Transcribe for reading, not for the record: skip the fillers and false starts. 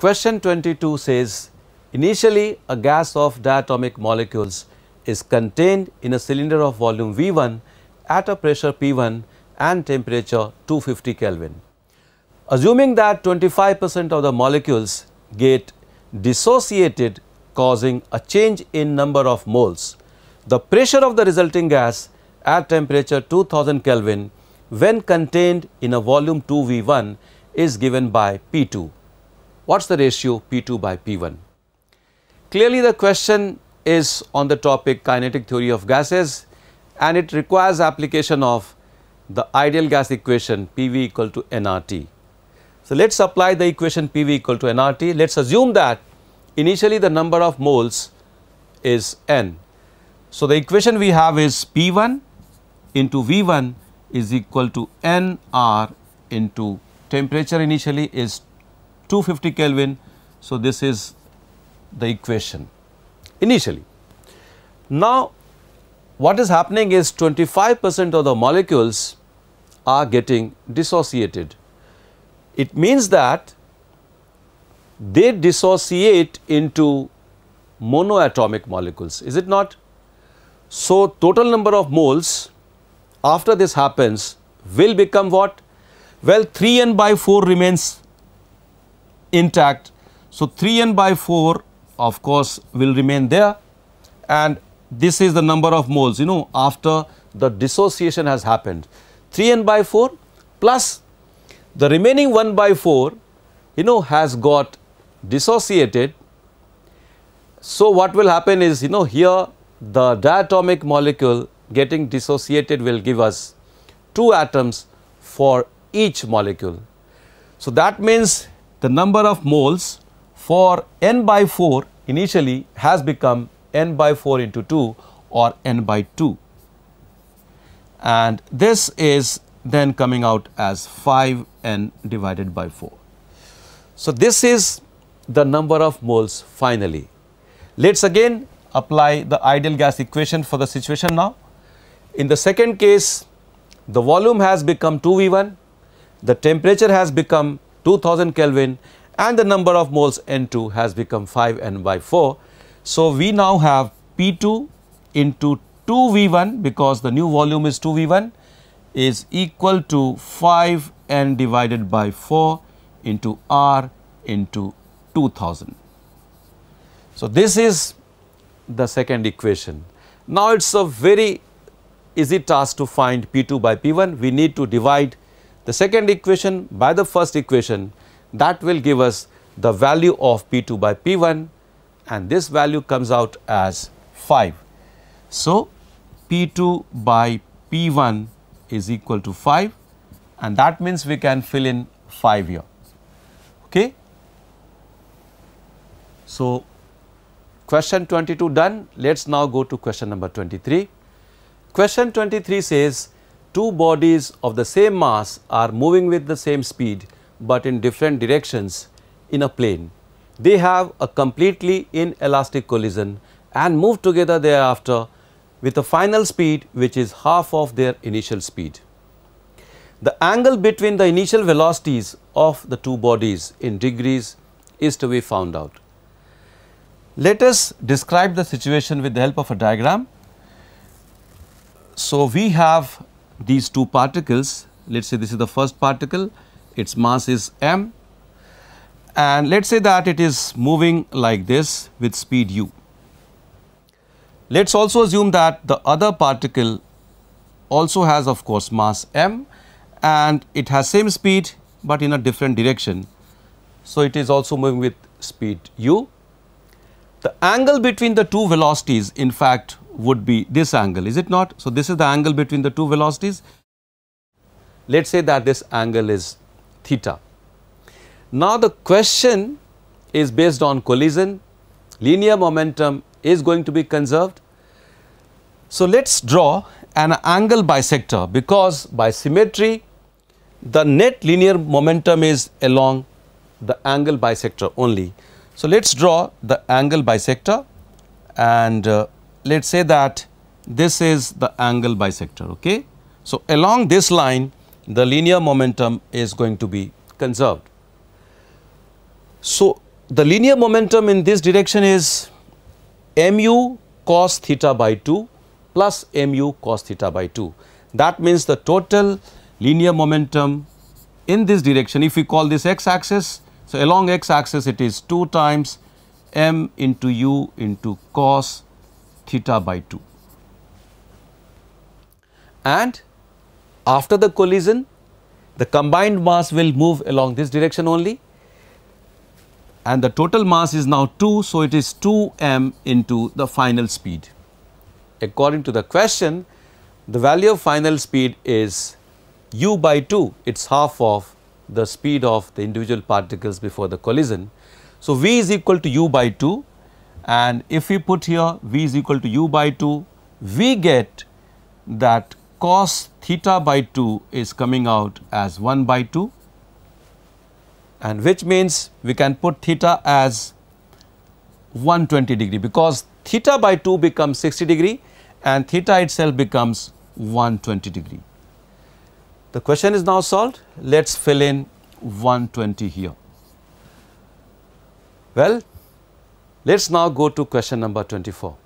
Question 22 says, initially a gas of diatomic molecules is contained in a cylinder of volume V1 at a pressure P1 and temperature 250 Kelvin. Assuming that 25% of the molecules get dissociated, causing a change in number of moles, the pressure of the resulting gas at temperature 2000 Kelvin when contained in a volume 2V1 is given by P2. What's the ratio P2 by P1? Clearly the question is on the topic kinetic theory of gases, and it requires application of the ideal gas equation PV equal to nRT. So let's apply the equation PV equal to nRT. Let's assume that initially the number of moles is n. So the equation we have is P1 into V1 is equal to nR into temperature initially is 250 Kelvin. So this is the equation initially. Now what is happening is 25% of the molecules are getting dissociated. It means that they dissociate into monoatomic molecules, is it not? So total number of moles after this happens will become what? Well, 3n by 4 remains intact. So 3n by 4 of course will remain there, and this is the number of moles, after the dissociation has happened. 3n by 4 plus the remaining 1 by 4 has got dissociated. So what will happen is here the diatomic molecule getting dissociated will give us 2 atoms for each molecule. So that means the number of moles for n by 4 initially has become n by 4 into 2 or n by 2, and this is then coming out as 5n divided by 4. So this is the number of moles finally. Let's again apply the ideal gas equation for the situation now. In the second case, the volume has become 2V1, the temperature has become 2000 Kelvin, and the number of moles N2 has become 5n by 4. So we now have P2 into 2V1, because the new volume is 2V1, is equal to 5n divided by 4 into R into 2000. So this is the second equation. Now it's a very easy task to find P2 by P1. We need to divide the second equation by the first equation. That will give us the value of P2 by P1, and this value comes out as 5. So P2 by P1 is equal to 5, and that means we can fill in 5 here. Okay. So question 22 done. Let's now go to question number 23. Question 23 says, two bodies of the same mass are moving with the same speed but in different directions in a plane. They have a completely inelastic collision and move together thereafter with a final speed which is half of their initial speed. The angle between the initial velocities of the two bodies in degrees is to be found out. Let us describe the situation with the help of a diagram. So we have these two particles. Let's say this is the first particle, its mass is m, and let's say that it is moving like this with speed u. Let's also assume that the other particle also has of course mass m, and it has same speed but in a different direction. So it is also moving with speed u. The angle between the two velocities in fact would be this angle, is it not? So this is the angle between the two velocities. Let's say that this angle is theta. Now the question is based on collision. Linear momentum is going to be conserved. So let's draw an angle bisector, because by symmetry the net linear momentum is along the angle bisector only. So let's draw the angle bisector, and let's say that this is the angle bisector. Okay. So along this line the linear momentum is going to be conserved. So the linear momentum in this direction is mu cos theta by 2 plus mu cos theta by 2. That means the total linear momentum in this direction, if we call this x axis, so along x axis it is 2 times m into u into cos theta by 2. And after the collision, the combined mass will move along this direction only, and the total mass is now 2, so it is 2m into the final speed. According to the question, the value of final speed is u by 2, it is half of the speed of the individual particles before the collision. So, v is equal to u by 2, and if we put here v is equal to u by 2, we get that cos theta by 2 is coming out as 1 by 2, and which means we can put theta as 120 degree, because theta by 2 becomes 60 degree and theta itself becomes 120 degree. The question is now solved. Let us fill in 120 here. Well, let us now go to question number 24.